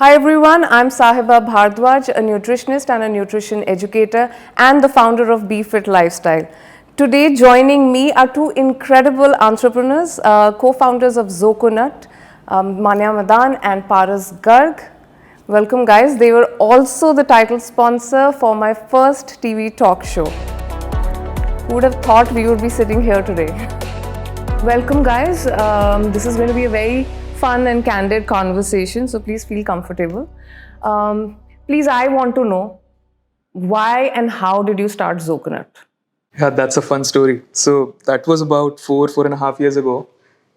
Hi everyone, I'm Sahiba Bhardwaj, a nutritionist and a nutrition educator and the founder of B.FIT Lifestyle. Today joining me are two incredible entrepreneurs, co-founders of Zoconut, Manya Madaan and Garg. Welcome guys. They were also the title sponsor for my first TV talk show. Who would have thought we would be sitting here today? Welcome guys. This is going to be a very fun and candid conversation, so please feel comfortable. Please, I want to know why and how did you start Zoconut? Yeah, that's a fun story. So that was about 4.5 years ago.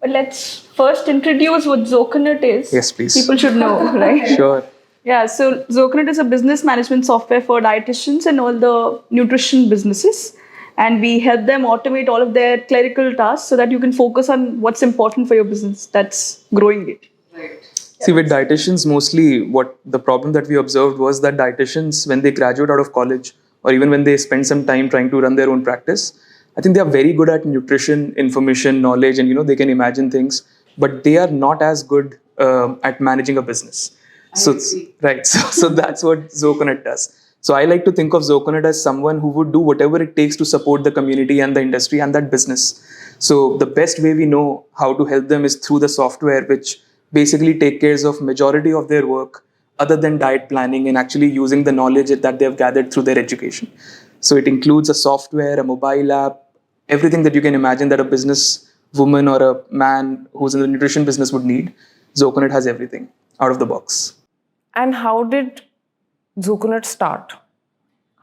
But let's first introduce what Zoconut is. Yes, please. People should know, right? Sure. Yeah, so Zoconut is a business management software for dietitians and all the nutrition businesses. And we help them automate all of their clerical tasks so that you can focus on what's important for your business. That's growing it. See, with dietitians, mostly what the problem that we observed was that dietitians, when they graduate out of college or even when they spend some time trying to run their own practice, I think they are very good at nutrition, information, knowledge, and they can imagine things, but they are not as good at managing a business. Right. So that's what Zoconut does. So I like to think of Zoconut as someone who would do whatever it takes to support the community and the industry and that business. So the best way we know how to help them is through the software, which basically take care of majority of their work other than diet planning and actually using the knowledge that they have gathered through their education. So it includes a software, a mobile app, everything that you can imagine that a business woman or a man who's in the nutrition business would need. Zoconut has everything out of the box. And how did Zoconut start?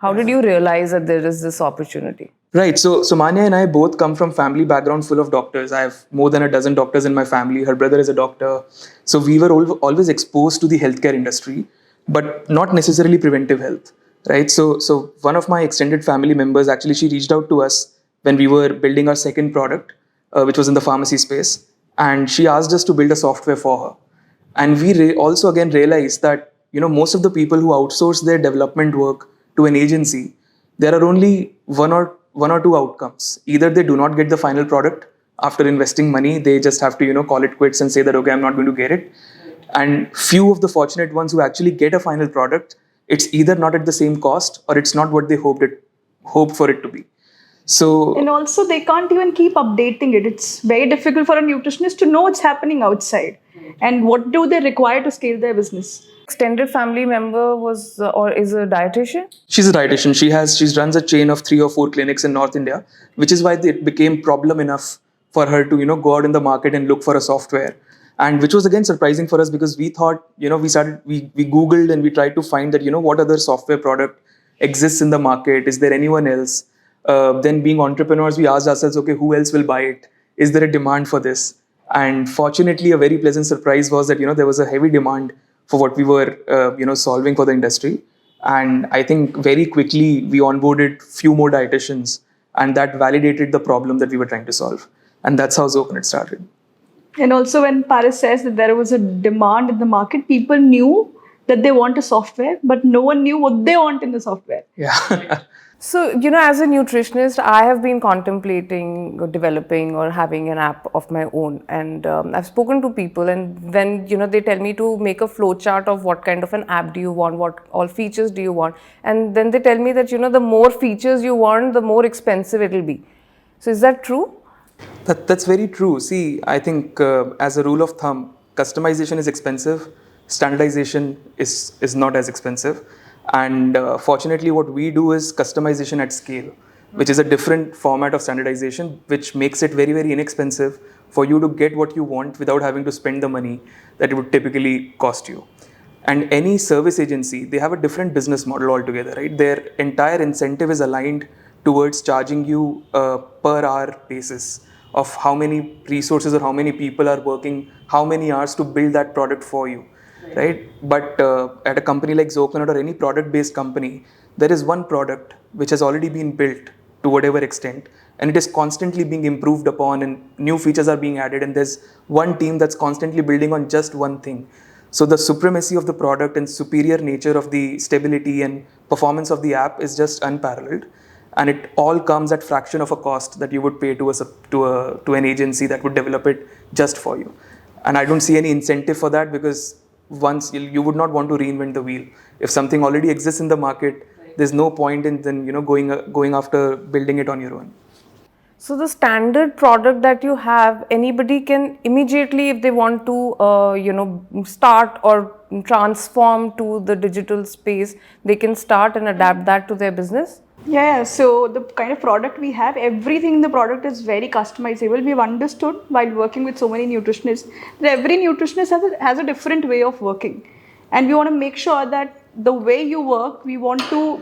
How did you realize that there is this opportunity? Right. So Manya and I both come from family background full of doctors. I have more than a dozen doctors in my family. Her brother is a doctor. So we were always exposed to the healthcare industry, but not necessarily preventive health. Right. So one of my extended family members, actually, she reached out to us when we were building our second product, which was in the pharmacy space. And she asked us to build a software for her. And we also again realized that, most of the people who outsource their development work to an agency, there are only one or two outcomes. Either they do not get the final product after investing money, they just have to, call it quits and say that, okay, I'm not going to get it. And few of the fortunate ones who actually get a final product, it's either not at the same cost or it's not what they hoped for it to be. So, and also they can't even keep updating it. It's very difficult for a nutritionist to know what's happening outside. And what do they require to scale their business? Extended family member was or is a dietitian? She's a dietitian. She runs a chain of 3 or 4 clinics in North India, which is why it became problem enough for her to go out in the market and look for a software. And which was again surprising for us because we thought, we Googled and we tried to find that, what other software product exists in the market. Is there anyone else? Then being entrepreneurs, we asked ourselves, okay, who else will buy it? Is there a demand for this? And fortunately, a very pleasant surprise was that, there was a heavy demand for what we were, solving for the industry. And I think very quickly we onboarded few more dietitians and that validated the problem that we were trying to solve. And that's how Zoconut started. And also when Paris says that there was a demand in the market, people knew that they want a software, but no one knew what they want in the software. Yeah. So, as a nutritionist, I have been contemplating developing or having an app of my own. And I've spoken to people and then, they tell me to make a flow chart of what kind of an app do you want, what all features do you want. And then they tell me that, the more features you want, the more expensive it will be. So is that true? That's very true. See, I think as a rule of thumb, customization is expensive. Standardization is not as expensive. And fortunately, what we do is customization at scale, which is a different format of standardization, which makes it very, very inexpensive for you to get what you want without having to spend the money that it would typically cost you. And any service agency, they have a different business model altogether, right? Their entire incentive is aligned towards charging you per hour basis of how many resources or how many people are working, how many hours to build that product for you. Right? But at a company like Zoconut or any product-based company, there is one product which has already been built to whatever extent, and it is constantly being improved upon and new features are being added, and there's one team that's constantly building on just one thing. So the supremacy of the product and superior nature of the stability and performance of the app is just unparalleled. And it all comes at fraction of a cost that you would pay to an agency that would develop it just for you. And I don't see any incentive for that because once, you would not want to reinvent the wheel. If something already exists in the market, there's no point in then going after building it on your own. So the standard product that you have, anybody can immediately, if they want to, start or transform to the digital space, they can start and adapt that to their business. Yeah, so the kind of product we have, everything in the product is very customizable. We've understood while working with so many nutritionists that every nutritionist has a different way of working. And we want to make sure that the way you work, we want to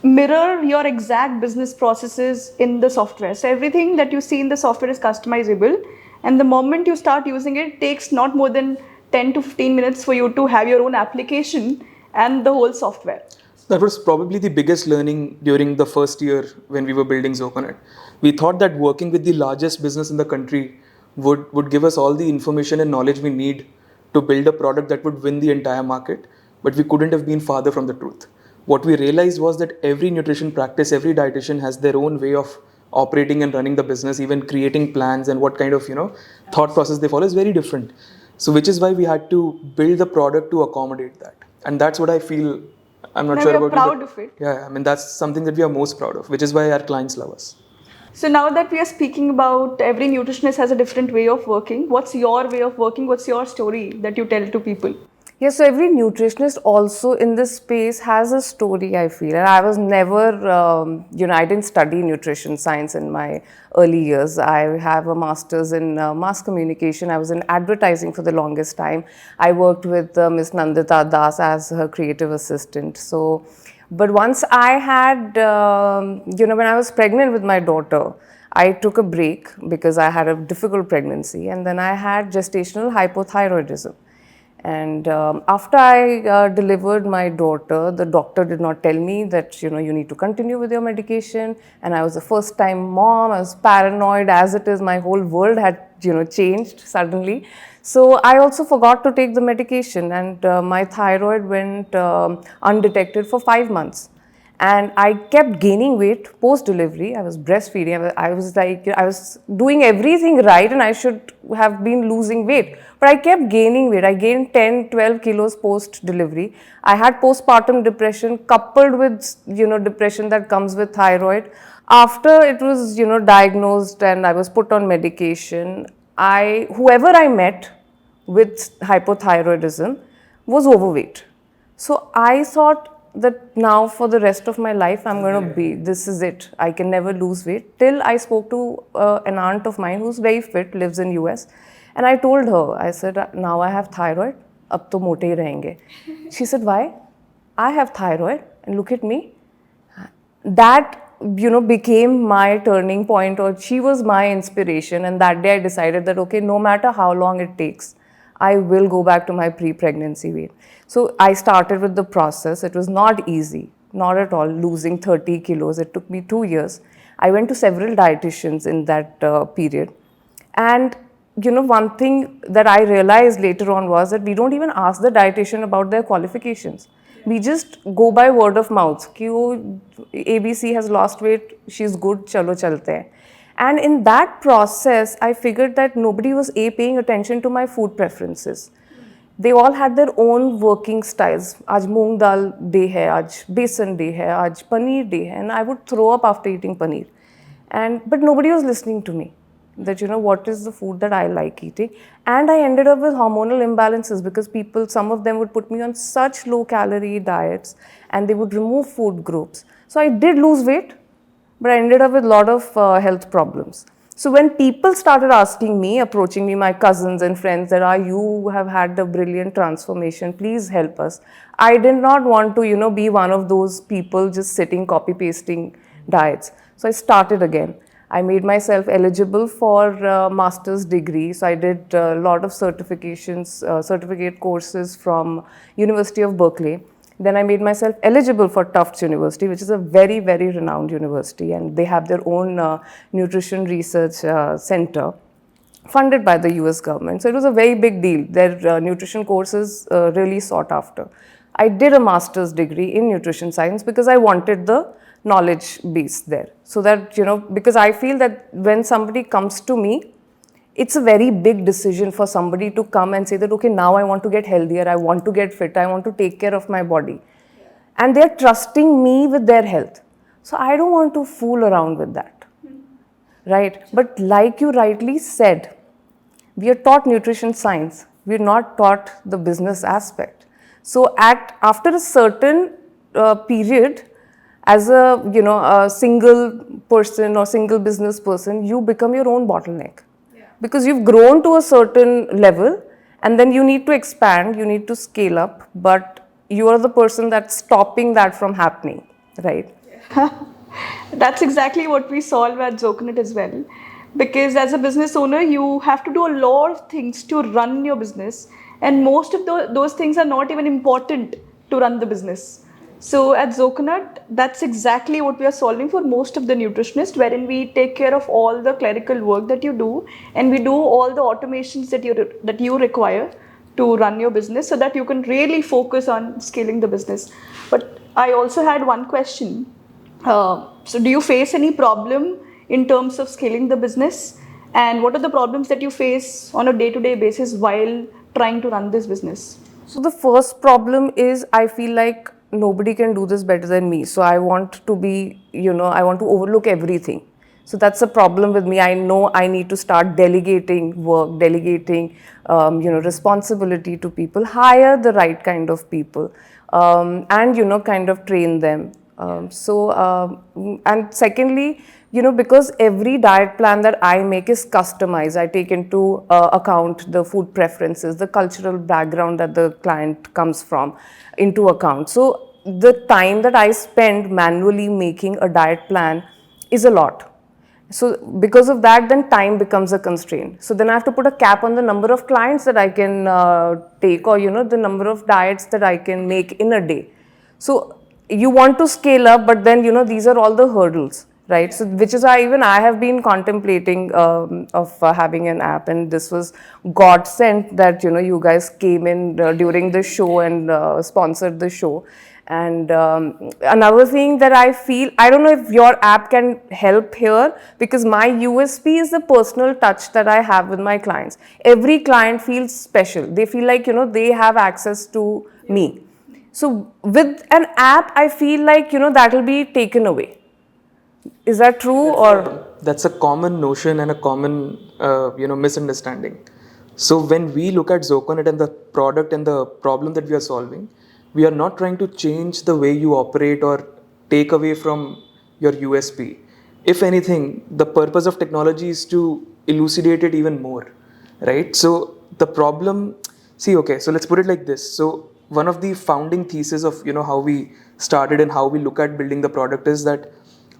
mirror your exact business processes in the software. So everything that you see in the software is customizable. And the moment you start using it, it takes not more than 10 to 15 minutes for you to have your own application and the whole software. That was probably the biggest learning during the first year when we were building Zoconut. We thought that working with the largest business in the country would give us all the information and knowledge we need to build a product that would win the entire market, but we couldn't have been farther from the truth. What we realized was that every nutrition practice, every dietitian has their own way of operating and running the business, even creating plans and what kind of thought process they follow is very different. So which is why we had to build the product to accommodate that. And that's what I feel. I'm not Now sure we are about proud you, of it. yeah, I mean that's something that we are most proud of, which is why our clients love us. So now that we are speaking about every nutritionist has a different way of working, what's your way of working? What's your story that you tell to people? Yes, so every nutritionist also in this space has a story, I feel. And I was never, I didn't study nutrition science in my early years. I have a master's in mass communication. I was in advertising for the longest time. I worked with Miss Nandita Das as her creative assistant. So, but once I had, when I was pregnant with my daughter, I took a break because I had a difficult pregnancy, and then I had gestational hypothyroidism. And after I delivered my daughter, the doctor did not tell me that, you need to continue with your medication. And I was a first time mom. I was paranoid as it is. My whole world had, changed suddenly. So I also forgot to take the medication, and my thyroid went undetected for 5 months. And I kept gaining weight post delivery. I was breastfeeding. I was like, I was doing everything right and I should have been losing weight. But I kept gaining weight. I gained 10, 12 kilos post delivery. I had postpartum depression coupled with, depression that comes with thyroid. After it was, diagnosed and I was put on medication, whoever I met with hypothyroidism was overweight. So I thought that now for the rest of my life, I'm going to be, this is it. I can never lose weight. Till I spoke to an aunt of mine who's very fit, lives in US. And I told her, I said, now I have thyroid, ab to mote hi rahenge. She said, why? I have thyroid and look at me. That, became my turning point, or she was my inspiration. And that day I decided that, okay, no matter how long it takes, I will go back to my pre-pregnancy weight. So I started with the process. It was not easy, not at all, losing 30 kilos. It took me 2 years. I went to several dietitians in that period. And, one thing that I realized later on was that we don't even ask the dietitian about their qualifications. We just go by word of mouth. Ki wo ABC has lost weight, she's good, chalo chalte hain. And in that process, I figured that nobody was paying attention to my food preferences. They all had their own working styles. Aaj moong dal day hai, aaj besan day hai, aaj paneer day hai. And I would throw up after eating paneer. But nobody was listening to me. That, what is the food that I like eating. And I ended up with hormonal imbalances because some of them would put me on such low calorie diets and they would remove food groups. So I did lose weight, but I ended up with a lot of health problems. So when people started asking me, approaching me, my cousins and friends, that you have had a brilliant transformation, please help us. I did not want to, be one of those people just sitting, copy pasting diets. So I started again. I made myself eligible for master's degree. So I did a lot of certifications, certificate courses from University of Berkeley. Then I made myself eligible for Tufts University, which is a very, very renowned university. And they have their own nutrition research center funded by the US government. So it was a very big deal. Their nutrition courses really sought after. I did a master's degree in nutrition science because I wanted the knowledge base there. So that, because I feel that when somebody comes to me, it's a very big decision for somebody to come and say that, okay, now I want to get healthier, I want to get fit, I want to take care of my body. And they're trusting me with their health. So I don't want to fool around with that. Right? But like you rightly said, we are taught nutrition science. We're not taught the business aspect. So after a certain period, as a single person or single business person, you become your own bottleneck. Because you've grown to a certain level and then you need to expand, you need to scale up, but you are the person that's stopping that from happening, right? That's exactly what we solve at Zoconut as well. Because as a business owner, you have to do a lot of things to run your business, and most of those things are not even important to run the business. So at Zoconut, that's exactly what we are solving for most of the nutritionists, wherein we take care of all the clerical work that you do, and we do all the automations that you require to run your business, so that you can really focus on scaling the business. But I also had one question. So do you face any problem in terms of scaling the business? And what are the problems that you face on a day-to-day basis while trying to run this business? So the first problem is I feel like nobody can do this better than me. So I want to be, I want to overlook everything. So that's a problem with me. I know I need to start delegating work, delegating, responsibility to people, hire the right kind of people, and, kind of train them. And secondly, because every diet plan that I make is customized, I take into account the food preferences, the cultural background that the client comes from into account. So the time that I spend manually making a diet plan is a lot. So because of that, then time becomes a constraint. So then I have to put a cap on the number of clients that I can take, or the number of diets that I can make in a day. So you want to scale up, but then these are all the hurdles, right? So which is why even I have been contemplating of having an app, and this was God sent that you guys came in during the show and sponsored the show. And another thing that I feel, I don't know if your app can help here, because my USP is the personal touch that I have with my clients. Every client feels special. They feel like, they have access to me. So with an app, I feel like, that will be taken away. Is that true? That's a common notion and a common, misunderstanding. So when we look at Zoconut and the product and the problem that we are solving, we are not trying to change the way you operate or take away from your USP. If anything, the purpose of technology is to elucidate it even more, right? So the problem, so let's put it like this. So one of the founding thesis of how we started and how we look at building the product is that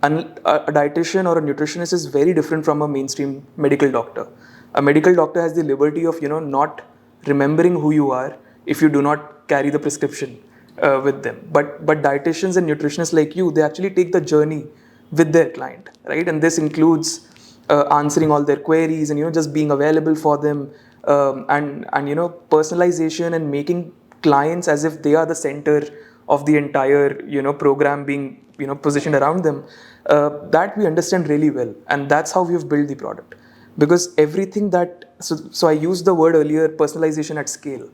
a dietitian or a nutritionist is very different from a mainstream medical doctor. A medical doctor has the liberty of not remembering who you are if you do not carry the prescription with them. But dietitians and nutritionists like you, they actually take the journey with their client, right? And this includes answering all their queries and just being available for them, and personalization and making clients as if they are the center of the entire program being positioned around them. That we understand really well, and that's how we've built the product. Because everything that so I used the word earlier, personalization at scale,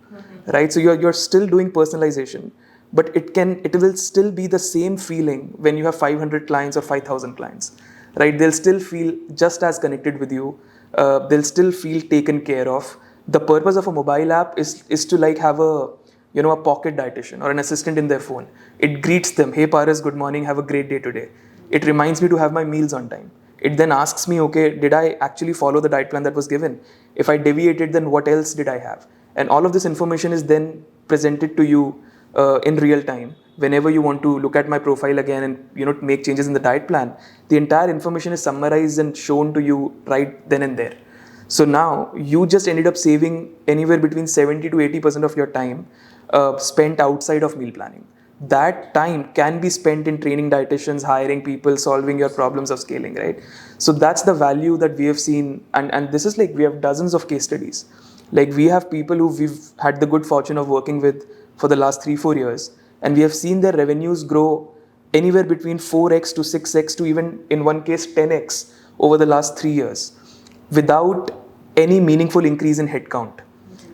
right? So you're still doing personalization, but it will still be the same feeling when you have 500 clients or 5,000 clients, right? They'll still feel just as connected with you. They'll still feel taken care of. The purpose of a mobile app is to like have a pocket dietitian or an assistant in their phone. It greets them, hey Paras, good morning, have a great day today. It reminds me to have my meals on time. It then asks me, okay, did I actually follow the diet plan that was given? If I deviated, then what else did I have? And all of this information is then presented to you in real time. Whenever you want to look at my profile again and make changes in the diet plan, the entire information is summarized and shown to you right then and there. So now you just ended up saving anywhere between 70 to 80% of your time spent outside of meal planning. That time can be spent in training dietitians, hiring people, solving your problems of scaling, right? So that's the value that we have seen. And this is like, we have dozens of case studies. Like we have people who we've had the good fortune of working with for the last 3-4 years. And we have seen their revenues grow anywhere between 4x to 6x to even in one case 10x over the last 3 years without any meaningful increase in headcount.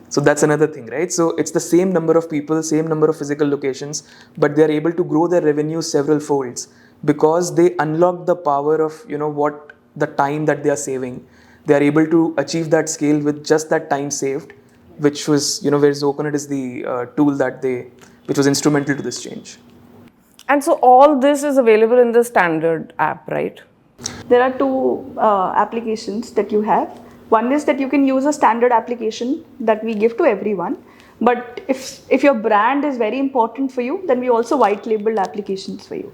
So that's another thing, right? So it's the same number of people, same number of physical locations, but they are able to grow their revenue several folds because they unlock the power of, what the time that they are saving. They are able to achieve that scale with just that time saved, which was, where Zoconut is the tool which was instrumental to this change. And so all this is available in the standard app, right? There are two applications that you have. One is that you can use a standard application that we give to everyone. But if your brand is very important for you, then we also white labeled applications for you.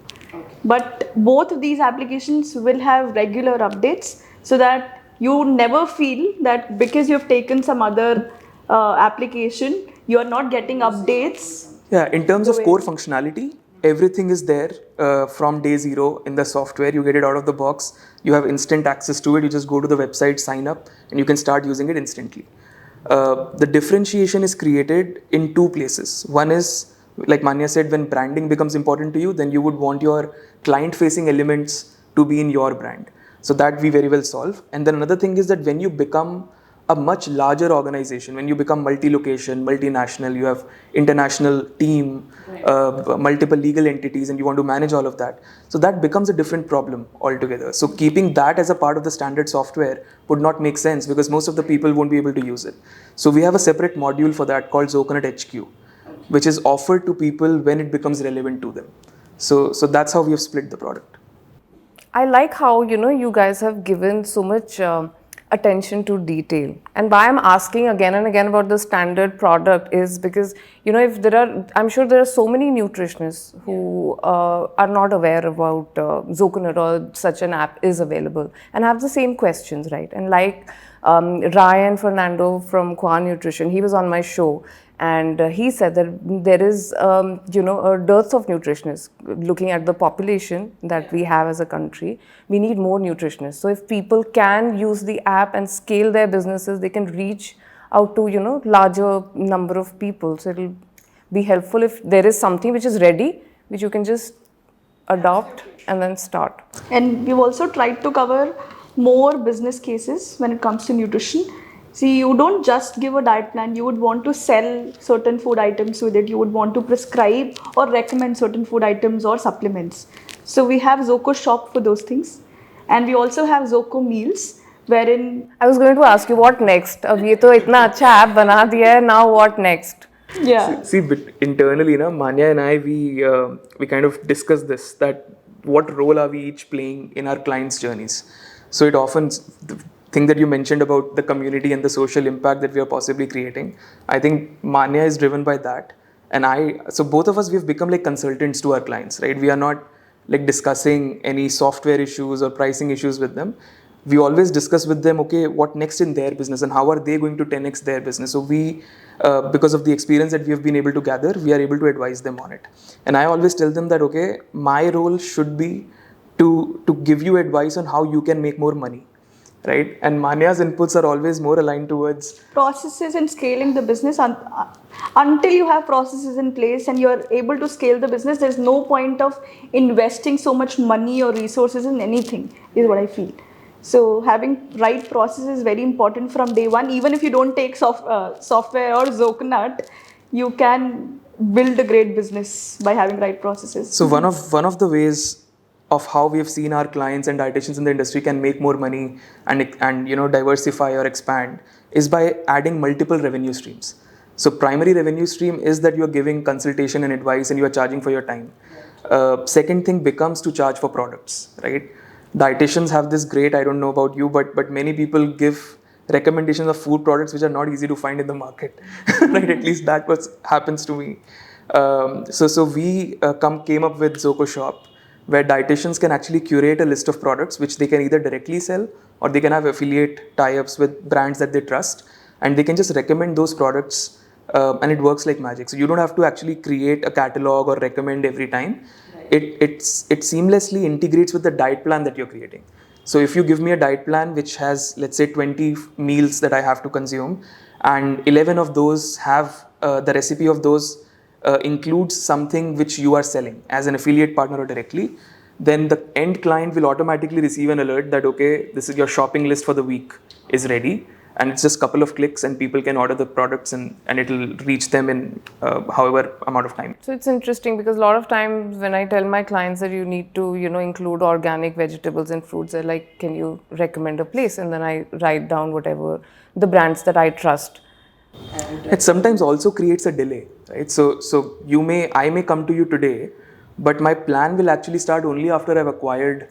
But both of these applications will have regular updates so that you never feel that because you've taken some other application, you are not getting updates. Yeah, in terms of core functionality, everything is there from day zero in the software. You get it out of the box. You have instant access to it. You just go to the website, sign up, and you can start using it instantly. The differentiation is created in two places. One is, like Manya said, when branding becomes important to you, then you would want your client-facing elements to be in your brand. So that we very well solve. And then another thing is that when you become a much larger organization, when you become multi-location, multinational, you have international team, multiple legal entities, and you want to manage all of that. So that becomes a different problem altogether. So keeping that as a part of the standard software would not make sense because most of the people won't be able to use it. So we have a separate module for that called Zoconut HQ, which is offered to people when it becomes relevant to them. So that's how we have split the product. I like how, you guys have given so much attention to detail. And why I'm asking again and again about the standard product is because, I'm sure there are so many nutritionists who are not aware about Zoconut or such an app is available and have the same questions, right? And like Ryan Fernando from Qua Nutrition, he was on my show. And he said that there is, a dearth of nutritionists. Looking at the population that we have as a country, we need more nutritionists. So if people can use the app and scale their businesses, they can reach out to, larger number of people. So it'll be helpful if there is something which is ready, which you can just adopt and then start. And we've also tried to cover more business cases when it comes to nutrition. See, you don't just give a diet plan, you would want to sell certain food items with it, you would want to prescribe or recommend certain food items or supplements. So we have Zoco Shop for those things. And we also have Zoco Meals, wherein... I was going to ask you, what next? Ab ye to itna acha app bana diya hai, now what next? Yeah. See, but internally, Manya and I, we kind of discuss this, that what role are we each playing in our clients' journeys. So it often... thing that you mentioned about the community and the social impact that we are possibly creating, I think Manya is driven by that. And so both of us, we've become like consultants to our clients, right? We are not like discussing any software issues or pricing issues with them. We always discuss with them, okay, what next in their business and how are they going to 10x their business. So we, because of the experience that we have been able to gather, we are able to advise them on it. And I always tell them that, okay, my role should be to give you advice on how you can make more money. Right? And Manya's inputs are always more aligned towards processes and scaling the business. Until you have processes in place and you're able to scale the business, there's no point of investing so much money or resources in anything, is what I feel. So having right processes is very important from day one. Even if you don't take software or Zoconut, you can build a great business by having right processes. So one of the ways of how we have seen our clients and dietitians in the industry can make more money and diversify or expand is by adding multiple revenue streams. So primary revenue stream is that you are giving consultation and advice and you are charging for your time. Second thing becomes to charge for products, right? Dietitians have this great, I don't know about you, but many people give recommendations of food products which are not easy to find in the market, right? At least that happens to me. So we came up with Zoco Shop, where dietitians can actually curate a list of products which they can either directly sell or they can have affiliate tie-ups with brands that they trust, and they can just recommend those products and it works like magic. So you don't have to actually create a catalog or recommend every time. Right. It seamlessly integrates with the diet plan that you're creating. So if you give me a diet plan which has, let's say, 20 meals that I have to consume, and 11 of those have the recipe of those includes something which you are selling as an affiliate partner or directly, then the end client will automatically receive an alert that, okay, this is your shopping list for the week is ready. and it's just a couple of clicks and people can order the products and it'll reach them in however amount of time. So it's interesting because a lot of times when I tell my clients that you need to, include organic vegetables and fruits, they're like, can you recommend a place? And then I write down whatever the brands that I trust. It sometimes also creates a delay, right? So I may come to you today, but my plan will actually start only after I've acquired,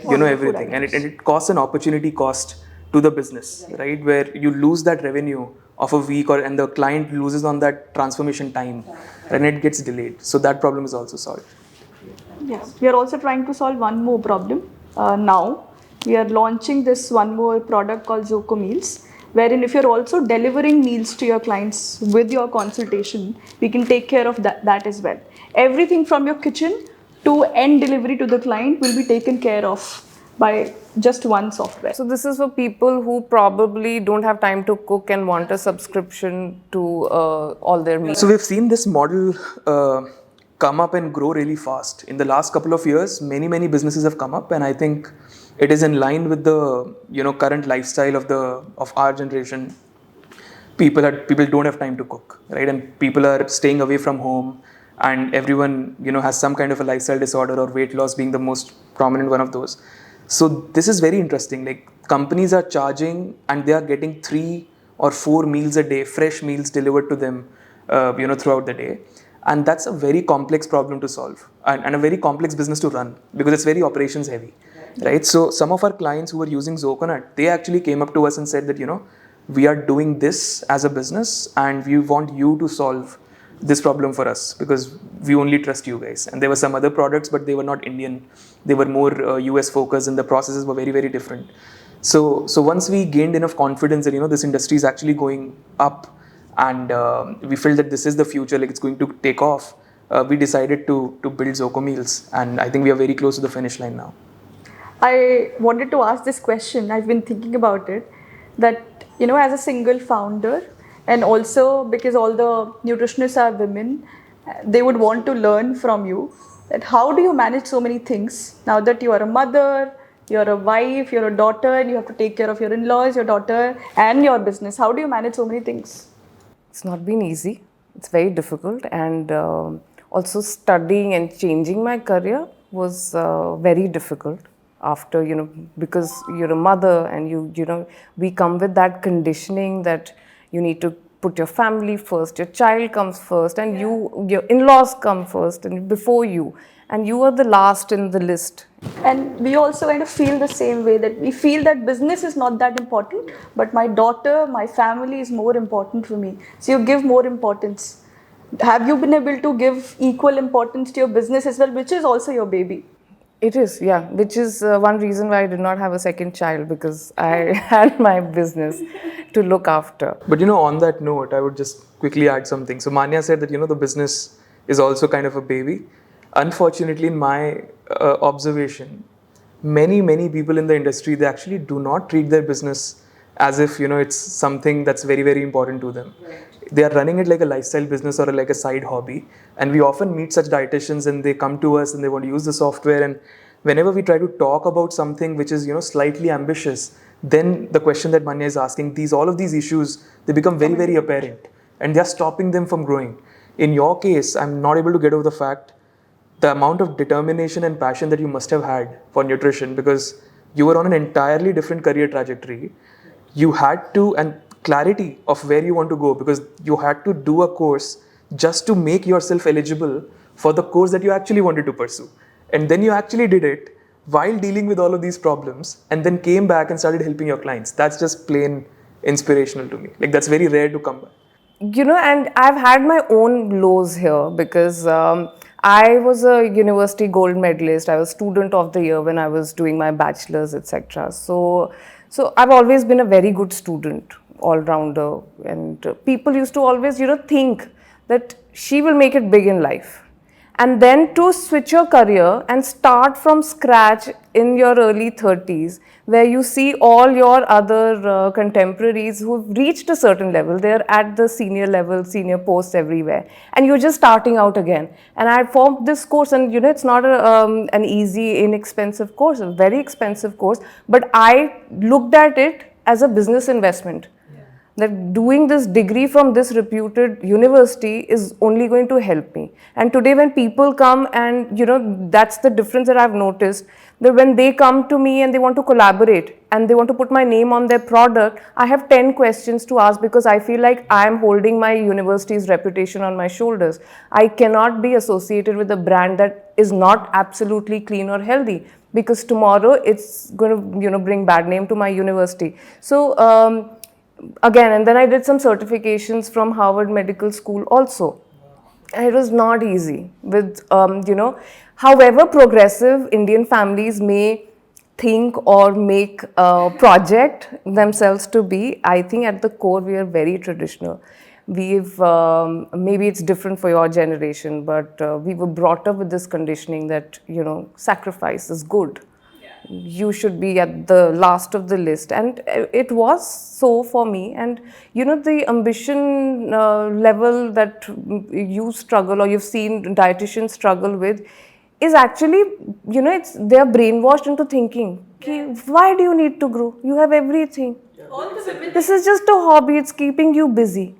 everything, and it costs an opportunity cost to the business, right? Where you lose that revenue of a week, and the client loses on that transformation time, and it gets delayed. So that problem is also solved. Yeah, we are also trying to solve one more problem now. We are launching this one more product called Zoco Meals, wherein if you're also delivering meals to your clients with your consultation, we can take care of that as well. Everything from your kitchen to end delivery to the client will be taken care of by just one software. So this is for people who probably don't have time to cook and want a subscription to all their meals. So we've seen this model come up and grow really fast. In the last couple of years, many businesses have come up, and I think it is in line with the current lifestyle of our generation. People don't have time to cook, right? And people are staying away from home, and everyone has some kind of a lifestyle disorder, or weight loss being the most prominent one of those. So this is very interesting. Like, companies are charging and they are getting 3 or 4 meals a day, fresh meals delivered to them, throughout the day. And that's a very complex problem to solve, and a very complex business to run, because it's very operations heavy, right? So some of our clients who were using Zoconut, they actually came up to us and said that, we are doing this as a business and we want you to solve this problem for us because we only trust you guys. And there were some other products, but they were not Indian. They were more US focused, and the processes were very, very different. So once we gained enough confidence that, this industry is actually going up, and we felt that this is the future, like it's going to take off, we decided to build Zoco Meals, and I think we are very close to the finish line now. I wanted to ask this question. I've been thinking about it, that as a single founder, and also because all the nutritionists are women, they would want to learn from you that how do you manage so many things now that you are a mother, you're a wife, you're a daughter, and you have to take care of your in-laws, your daughter, and your business. How do you manage so many things? It's not been easy. It's very difficult, and also studying and changing my career was very difficult after, because you're a mother and we come with that conditioning that you need to put your family first, your child comes first, and your in-laws come first and before you, and you are the last in the list. And we also kind of feel the same way, that we feel that business is not that important, but my daughter, my family is more important for me. So you give more importance. Have you been able to give equal importance to your business as well, which is also your baby? It is, yeah, which is one reason why I did not have a second child, because I had my business to look after. But on that note, I would just quickly add something. So Manya said that the business is also kind of a baby. Unfortunately, in my observation, many people in the industry, they actually do not treat their business as if it's something that's very, very important to them. They are running it like a lifestyle business or like a side hobby. And we often meet such dietitians and they come to us and they want to use the software. And whenever we try to talk about something which is slightly ambitious, then the question that Manya is asking, all of these issues, they become very, very apparent, and they are stopping them from growing. In your case, I'm not able to get over the fact, the amount of determination and passion that you must have had for nutrition, because you were on an entirely different career trajectory. You had to, and clarity of where you want to go, because you had to do a course just to make yourself eligible for the course that you actually wanted to pursue. And then you actually did it while dealing with all of these problems, and then came back and started helping your clients. That's just plain inspirational to me. Like, that's very rare to come by. And I've had my own lows here, because I was a university gold medalist. I was student of the year when I was doing my bachelor's, etc. So I've always been a very good student, all-rounder, and people used to always, think that she will make it big in life. And then to switch your career and start from scratch in your early 30s, where you see all your other contemporaries who've reached a certain level, they're at the senior level, senior posts everywhere, and you're just starting out again. And I formed this course, and it's not an easy, inexpensive course, a very expensive course, but I looked at it as a business investment. that doing this degree from this reputed university is only going to help me. And today when people come and, that's the difference that I've noticed, that when they come to me and they want to collaborate and they want to put my name on their product, I have 10 questions to ask because I feel like I'm holding my university's reputation on my shoulders. I cannot be associated with a brand that is not absolutely clean or healthy, because tomorrow it's going to, bring bad name to my university. So, again, and then I did some certifications from Harvard Medical School also. And it was not easy with, however progressive Indian families may think or make a project themselves to be, I think at the core we are very traditional. We've, maybe it's different for your generation, but we were brought up with this conditioning that, sacrifice is good. You should be at the last of the list, and it was so for me. And the ambition level that you struggle, or you've seen dietitians struggle with, is actually, they're brainwashed into thinking, why do you need to grow? You have everything. This is just a hobby, it's keeping you busy.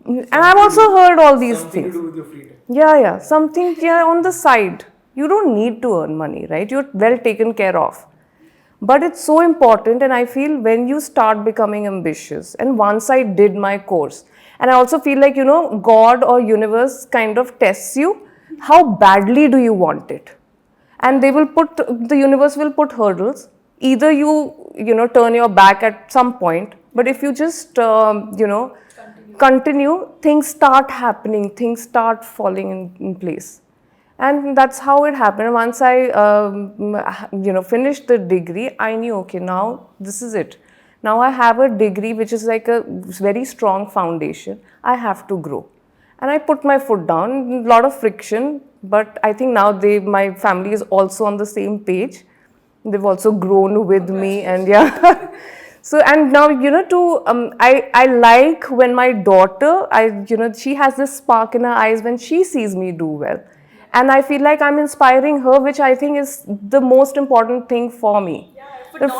And I've also heard all these things. Something to do with your freedom. Yeah, something on the side. You don't need to earn money, right? You're well taken care of. But it's so important, and I feel when you start becoming ambitious, and once I did my course, and I also feel like, God or universe kind of tests you, how badly do you want it? And the universe will put hurdles. Either you turn your back at some point, but if you just, continue, things start happening, things start falling in place. And that's how it happened. Once I, finished the degree, I knew, okay, now this is it. Now I have a degree which is like a very strong foundation. I have to grow. And I put my foot down, a lot of friction, but I think now my family is also on the same page. They've also grown with me, and yeah. So, and now, I like when my daughter, she has this spark in her eyes when she sees me do well. And I feel like I'm inspiring her, which I think is the most important thing for me.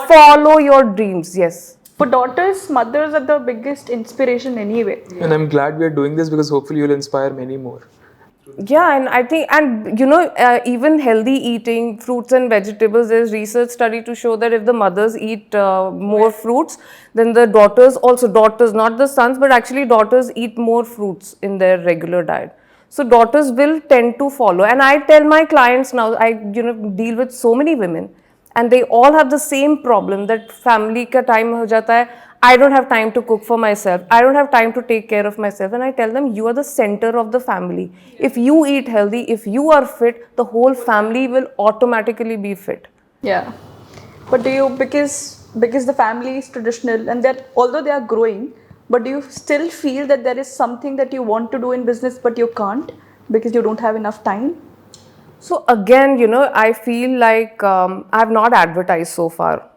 Follow your dreams, yes. For daughters, mothers are the biggest inspiration anyway. And I'm glad we are doing this because hopefully you'll inspire many more. Yeah, and I think, and even healthy eating, fruits and vegetables, there's research study to show that if the mothers eat more fruits, then the daughters, not the sons, but actually daughters eat more fruits in their regular diet. So daughters will tend to follow. And I tell my clients now, I deal with so many women, and they all have the same problem, that family ka time ho jata hai, I don't have time to cook for myself, I don't have time to take care of myself. And I tell them, you are the center of the family. If you eat healthy, if you are fit, the whole family will automatically be fit. Yeah. But do you, because the family is traditional, and that although they are growing, but do you still feel that there is something that you want to do in business but you can't because you don't have enough time? So again, I feel like I have not advertised so far.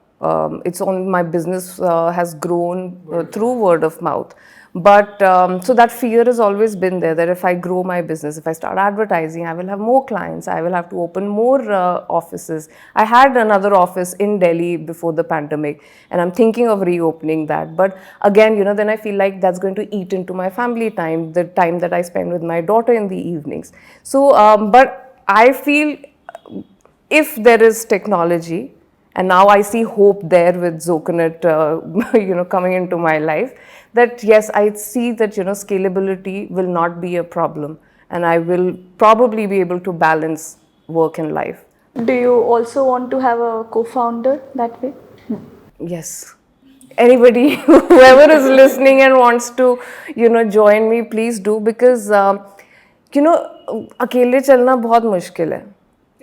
It's on my business has grown through word of mouth. But so that fear has always been there, that if I grow my business, if I start advertising, I will have more clients, I will have to open more offices. I had another office in Delhi before the pandemic, and I'm thinking of reopening that. But again, then I feel like that's going to eat into my family time, the time that I spend with my daughter in the evenings. So, but I feel if there is technology, and now I see hope there with Zoconut, coming into my life, that yes, I see that, scalability will not be a problem, and I will probably be able to balance work and life. Do you also want to have a co-founder that way? Yes. Anybody, whoever is listening and wants to, join me, please do, because, अकेले चलना बहुत मुश्किल है.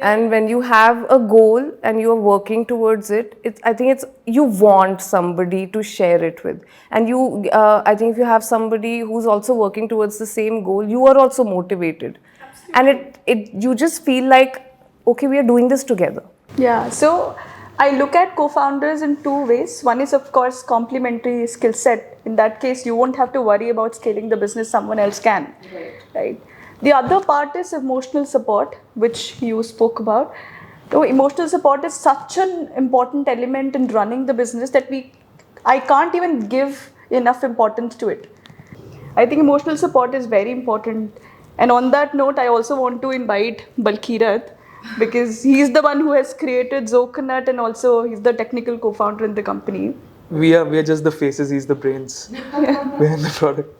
And when you have a goal and you are working towards it, I think you want somebody to share it with. And I think if you have somebody who's also working towards the same goal, you are also motivated. Absolutely. And you just feel like, okay, we are doing this together. Yeah, so I look at co-founders in two ways. One is, of course, complementary skill set. In that case, you won't have to worry about scaling the business, someone else can. Right? The other part is emotional support, which you spoke about. So emotional support is such an important element in running the business that I can't even give enough importance to it. I think emotional support is very important. And on that note, I also want to invite Balkeerat because he's the one who has created Zoconut and also he's the technical co-founder in the company. We are just the faces, he's the brains behind the product.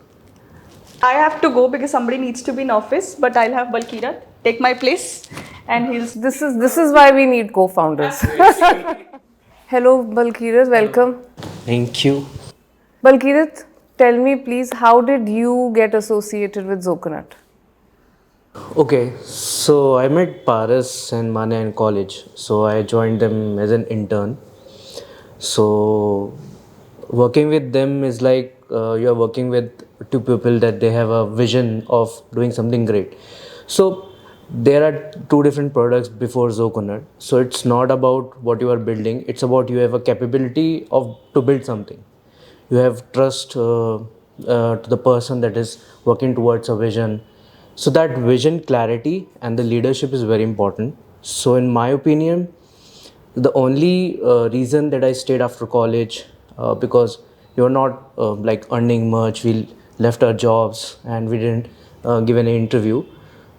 I have to go because somebody needs to be in office, but I'll have Balkeerat take my place and he'll. This is why we need co-founders. Hello, Balkeerat. Welcome. Thank you. Balkeerat, tell me please, how did you get associated with Zoconut? Okay, so I met Paras and Manya in college. So I joined them as an intern. So working with them is like you're working with two people that they have a vision of doing something great. So there are two different products before Zoconut. So it's not about what you are building. It's about you have a capability of to build something. You have trust to the person that is working towards a vision. So that vision clarity and the leadership is very important. So in my opinion, the only reason that I stayed after college because you're not like earning much. We left our jobs and we didn't give any interview.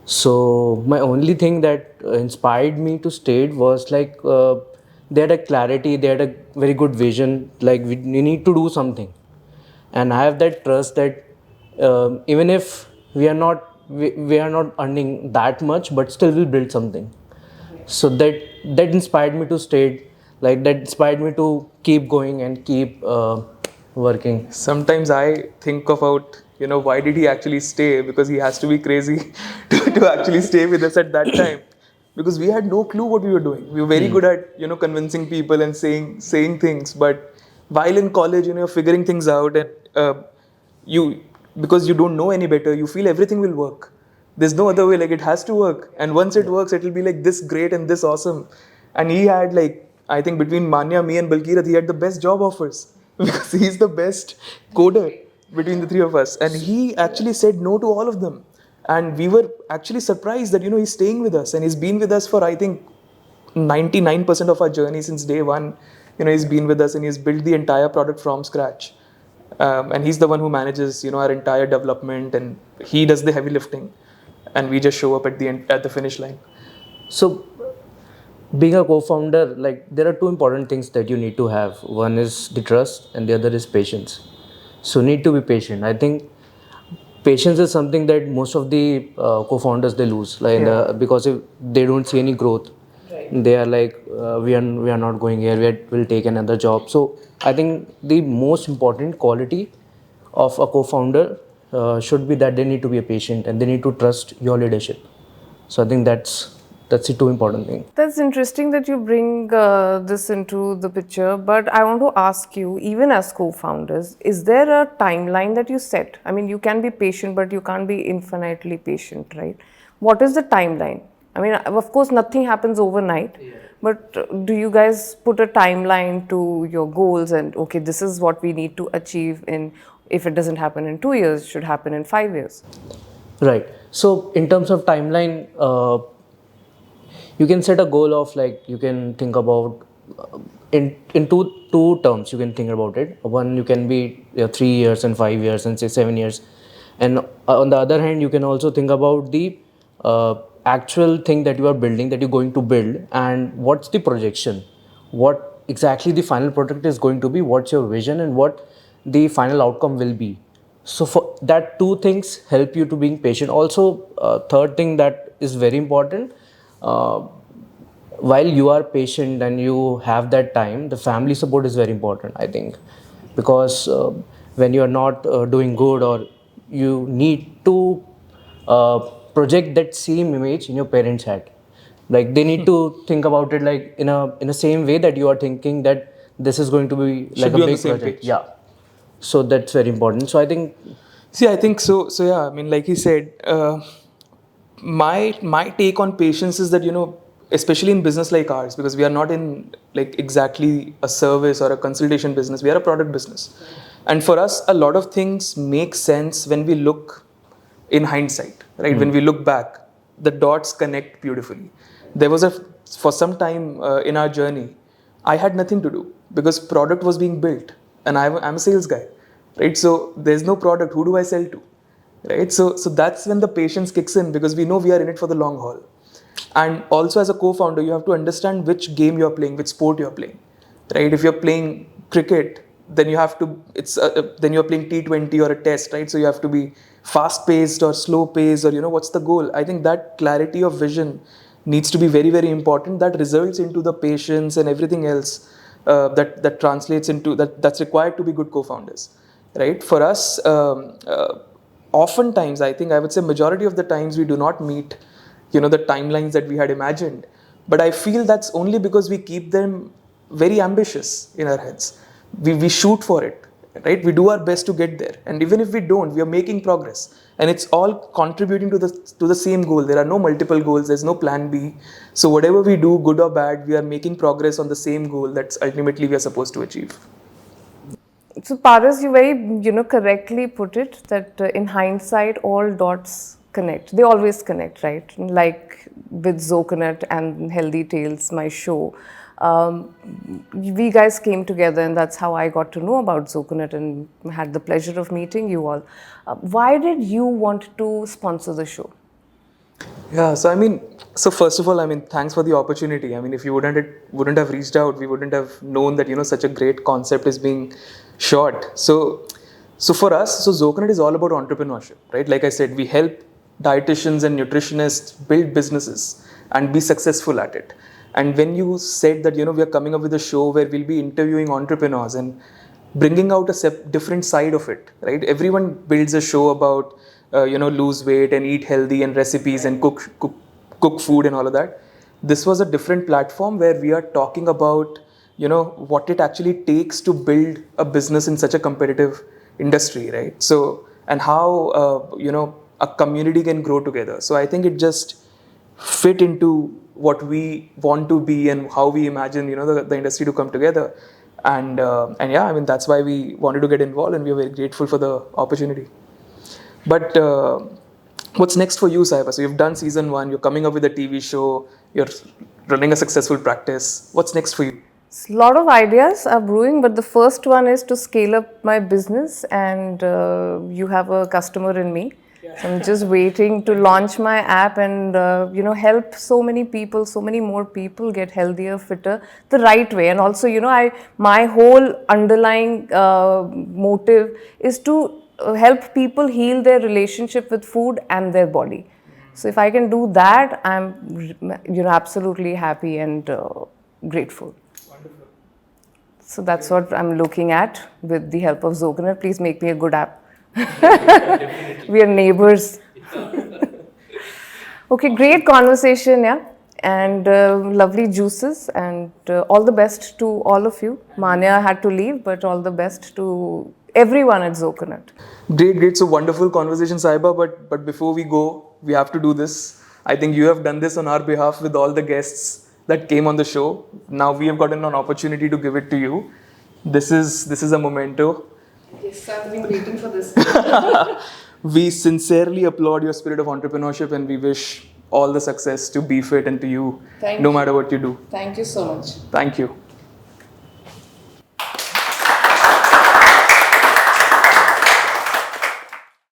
So my only thing that inspired me to stay was like they had a clarity, they had a very good vision. Like we need to do something, and I have that trust that even if we are not earning that much, but still we'll build something. So that inspired me to stay, like that inspired me to keep going and keep working. Sometimes I think about, why did he actually stay? Because he has to be crazy to actually stay with us at that time. Because we had no clue what we were doing. We were very good at, convincing people and saying things. But while in college, you're figuring things out, and because you don't know any better, you feel everything will work. There's no other way. Like, it has to work. And once it works, it'll be like this great and this awesome. And he had, like, I think between Manya, me and Balkeerat, he had the best job offers because he's the best coder between the three of us. And he actually said no to all of them. And we were actually surprised that, he's staying with us. And he's been with us for, I think, 99% of our journey since day one. He's been with us and he's built the entire product from scratch. And he's the one who manages, our entire development, and he does the heavy lifting. And we just show up at the end, at the finish line. So being a co-founder, like there are two important things that you need to have. One is the trust and the other is patience. So need to be patient. I think patience is something that most of the co-founders they lose, like because if they don't see any growth, they are like we are not going here. We'll take another job. So I think the most important quality of a co-founder should be that they need to be a patient and they need to trust your leadership. So I think that's the two important thing. That's interesting that you bring this into the picture, but I want to ask you, even as co-founders, is there a timeline that you set? I mean, you can be patient, but you can't be infinitely patient, right? What is the timeline? I mean, of course, nothing happens overnight, but do you guys put a timeline to your goals and, okay, this is what we need to achieve in, if it doesn't happen in 2 years, it should happen in 5 years? Right. So in terms of timeline, you can set a goal of like you can think about in two terms. You can think about it. One, you can be 3 years and 5 years and say 7 years, and on the other hand, you can also think about the actual thing that you are building, that you're going to build, and what's the projection, what exactly the final product is going to be, what's your vision, and what the final outcome will be. So for that, two things help you to being patient. Also, third thing that is very important. While you are patient and you have that time, the family support is very important, I think, because when you are not doing good, or you need to project that same image in your parents' head, like they need to think about it like in a same way that you are thinking that this is going to be like Should a be on big the same project. page. Yeah, so that's very important. So I think. See, I think so. So yeah, I mean, like he said, my take on patience is that, especially in business like ours, because we are not in like exactly a service or a consultation business, we are a product business. And for us, a lot of things make sense when we look in hindsight, right? When we look back, the dots connect beautifully. There was for some time in our journey, I had nothing to do because product was being built, and I'm a sales guy. right? So there's no product. Who do I sell to, right? So that's when the patience kicks in, because we know we are in it for the long haul. And also as a co-founder, you have to understand which game you're playing, which sport you're playing, right? If you're playing cricket, then you have to, then you're playing T20 or a test, right? So you have to be fast paced or slow paced, or what's the goal. I think that clarity of vision needs to be very, very important. That results into the patience and everything else, that translates into that's required to be good co-founders, right? For us, oftentimes, I would say majority of the times, we do not meet the timelines that we had imagined. But I feel that's only because we keep them very ambitious in our heads. We shoot for it, right? We do our best to get there, and even if we don't, we are making progress, and it's all contributing to the same goal. There are no multiple goals, there's no plan B. So whatever we do, good or bad, we are making progress on the same goal that's ultimately we are supposed to achieve. So Paras, you very, correctly put it that in hindsight, all dots connect. They always connect, right? Like with Zoconut and Healthy Tales, my show. We guys came together, and that's how I got to know about Zoconut and had the pleasure of meeting you all. Why did you want to sponsor the show? Yeah, so first of all, thanks for the opportunity. If you wouldn't have reached out, we wouldn't have known that such a great concept is being shot. So for us, Zoconut is all about entrepreneurship, right? Like I said, we help dietitians and nutritionists build businesses and be successful at it. And when you said that we are coming up with a show where we'll be interviewing entrepreneurs and bringing out a different side of it, right? Everyone builds a show about lose weight and eat healthy and recipes and cook food and all of that. This was a different platform where we are talking about what it actually takes to build a business in such a competitive industry, right? So, and how a community can grow together. So I think it just fit into what we want to be and how we imagine the industry to come together. And yeah, that's why we wanted to get involved, and we are very grateful for the opportunity. But what's next for you, Sahiba? So you've done season 1, you're coming up with a TV show, you're running a successful practice. What's next for you? A lot of ideas are brewing, but the first one is to scale up my business, and you have a customer in me. So I'm just waiting to launch my app and help so many people, so many more people get healthier, fitter, the right way. And also, my whole underlying motive is to help people heal their relationship with food and their body. So if I can do that, I'm absolutely happy and grateful. Wonderful. So that's what I'm looking at with the help of Zoconut. Please make me a good app. We are neighbors. Okay, great conversation, yeah, and lovely juices, and all the best to all of you. Manya had to leave, but all the best to everyone at Zoconut. Great. So wonderful conversation, Sahiba. But before we go, we have to do this. I think you have done this on our behalf with all the guests that came on the show. Now we have gotten an opportunity to give it to you. This is a memento. Yes, I've been waiting for this. We sincerely applaud your spirit of entrepreneurship, and we wish all the success to B.FIT and to you, no matter what you do. Thank you so much. Thank you.